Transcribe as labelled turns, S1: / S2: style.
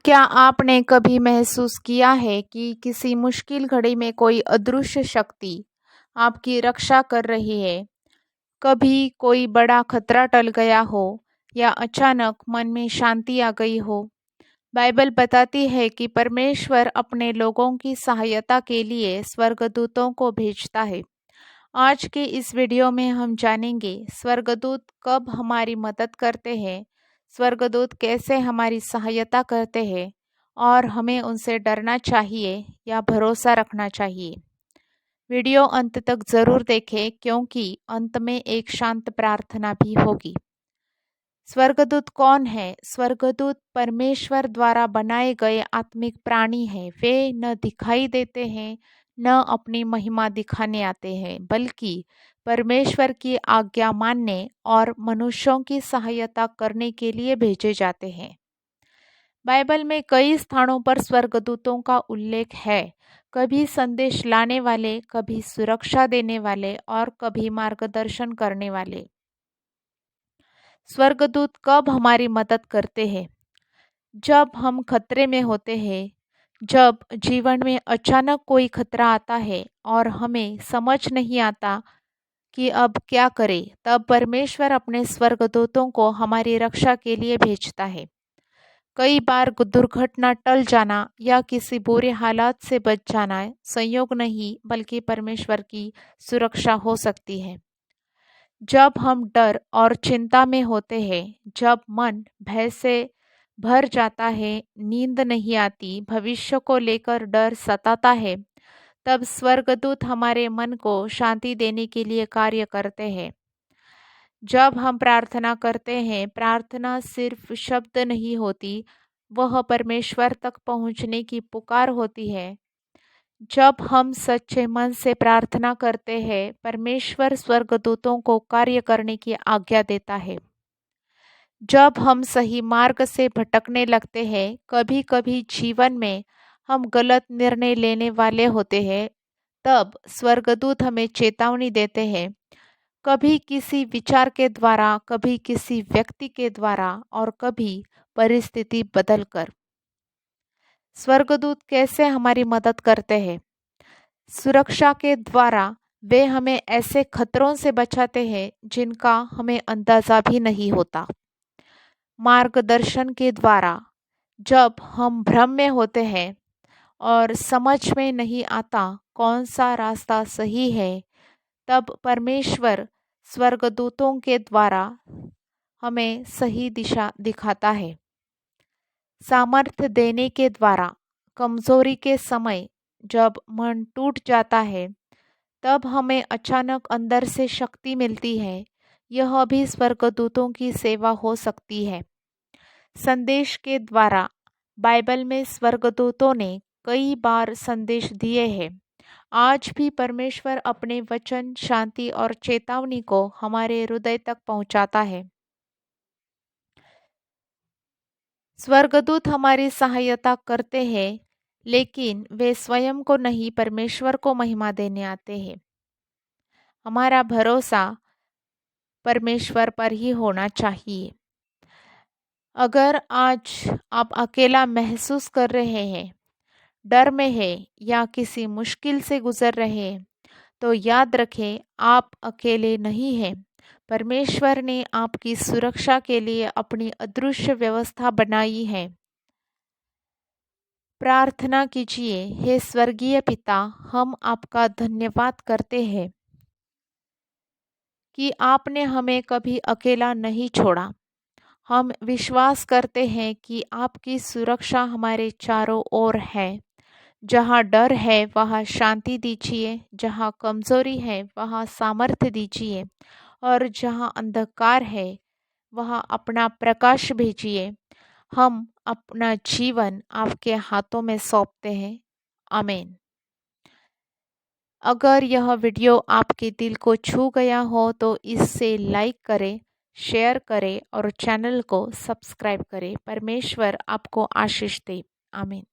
S1: क्या आपने कभी महसूस किया है कि किसी मुश्किल घड़ी में कोई अदृश्य शक्ति आपकी रक्षा कर रही है? कभी कोई बड़ा खतरा टल गया हो या अचानक मन में शांति आ गई हो। बाइबल बताती है कि परमेश्वर अपने लोगों की सहायता के लिए स्वर्गदूतों को भेजता है। आज के इस वीडियो में हम जानेंगे स्वर्गदूत कब हमारी मदद करते हैं, स्वर्गदूत कैसे हमारी सहायता करते हैं और हमें उनसे डरना चाहिए या भरोसा रखना चाहिए। वीडियो अंत तक ज़रूर देखें क्योंकि अंत में एक शांत प्रार्थना भी होगी। स्वर्गदूत कौन है? स्वर्गदूत परमेश्वर द्वारा बनाए गए आत्मिक प्राणी हैं। वे न दिखाई देते हैं न अपनी महिमा दिखाने आते हैं, बल्कि परमेश्वर की आज्ञा मानने और मनुष्यों की सहायता करने के लिए भेजे जाते हैं। बाइबल में कई स्थानों पर स्वर्गदूतों का उल्लेख है, कभी संदेश लाने वाले, कभी सुरक्षा देने वाले और कभी मार्गदर्शन करने वाले। स्वर्गदूत कब हमारी मदद करते हैं? जब हम खतरे में होते हैं, जब जीवन में अचानक कोई खतरा आता है और हमें समझ नहीं आता कि अब क्या करें, तब परमेश्वर अपने स्वर्गदूतों को हमारी रक्षा के लिए भेजता है। कई बार दुर्घटना टल जाना या किसी बुरे हालात से बच जाना संयोग नहीं बल्कि परमेश्वर की सुरक्षा हो सकती है। जब हम डर और चिंता में होते हैं, जब मन भय से भर जाता है, नींद नहीं आती, भविष्य को लेकर डर सताता है, तब स्वर्गदूत हमारे मन को शांति देने के लिए कार्य करते हैं। जब हम प्रार्थना करते हैं, प्रार्थना सिर्फ शब्द नहीं होती, वह परमेश्वर तक पहुंचने की पुकार होती है। जब हम सच्चे मन से प्रार्थना करते हैं, परमेश्वर स्वर्गदूतों को कार्य करने की आज्ञा देता है। जब हम सही मार्ग से भटकने लगते हैं, कभी कभी जीवन में हम गलत निर्णय लेने वाले होते हैं, तब स्वर्गदूत हमें चेतावनी देते हैं, कभी किसी विचार के द्वारा, कभी किसी व्यक्ति के द्वारा और कभी परिस्थिति बदलकर। स्वर्गदूत कैसे हमारी मदद करते हैं? सुरक्षा के द्वारा वे हमें ऐसे खतरों से बचाते हैं जिनका हमें अंदाजा भी नहीं होता। मार्गदर्शन के द्वारा, जब हम भ्रम में होते हैं और समझ में नहीं आता कौन सा रास्ता सही है, तब परमेश्वर स्वर्गदूतों के द्वारा हमें सही दिशा दिखाता है। सामर्थ्य देने के द्वारा, कमजोरी के समय जब मन टूट जाता है, तब हमें अचानक अंदर से शक्ति मिलती है। यह भी स्वर्गदूतों की सेवा हो सकती है। संदेश के द्वारा, बाइबल में स्वर्गदूतों ने कई बार संदेश दिए हैं। आज भी परमेश्वर अपने वचन, शांति और चेतावनी को हमारे हृदय तक पहुंचाता है। स्वर्गदूत हमारी सहायता करते हैं, लेकिन वे स्वयं को नहीं, परमेश्वर को महिमा देने आते हैं। हमारा भरोसा परमेश्वर पर ही होना चाहिए। अगर आज आप अकेला महसूस कर रहे हैं, डर में हैं या किसी मुश्किल से गुजर रहे हैं, तो याद रखें, आप अकेले नहीं हैं। परमेश्वर ने आपकी सुरक्षा के लिए अपनी अदृश्य व्यवस्था बनाई है। प्रार्थना कीजिए, हे स्वर्गीय पिता, हम आपका धन्यवाद करते हैं कि आपने हमें कभी अकेला नहीं छोड़ा। हम विश्वास करते हैं कि आपकी सुरक्षा हमारे चारों ओर है। जहाँ डर है वहाँ शांति दीजिए, जहाँ कमजोरी है वहाँ सामर्थ्य दीजिए और जहाँ अंधकार है वहाँ अपना प्रकाश भेजिए। हम अपना जीवन आपके हाथों में सौंपते हैं। आमीन। अगर यह वीडियो आपके दिल को छू गया हो तो इसे लाइक करें, शेयर करें और चैनल को सब्सक्राइब करें। परमेश्वर आपको आशीष दे। आमीन।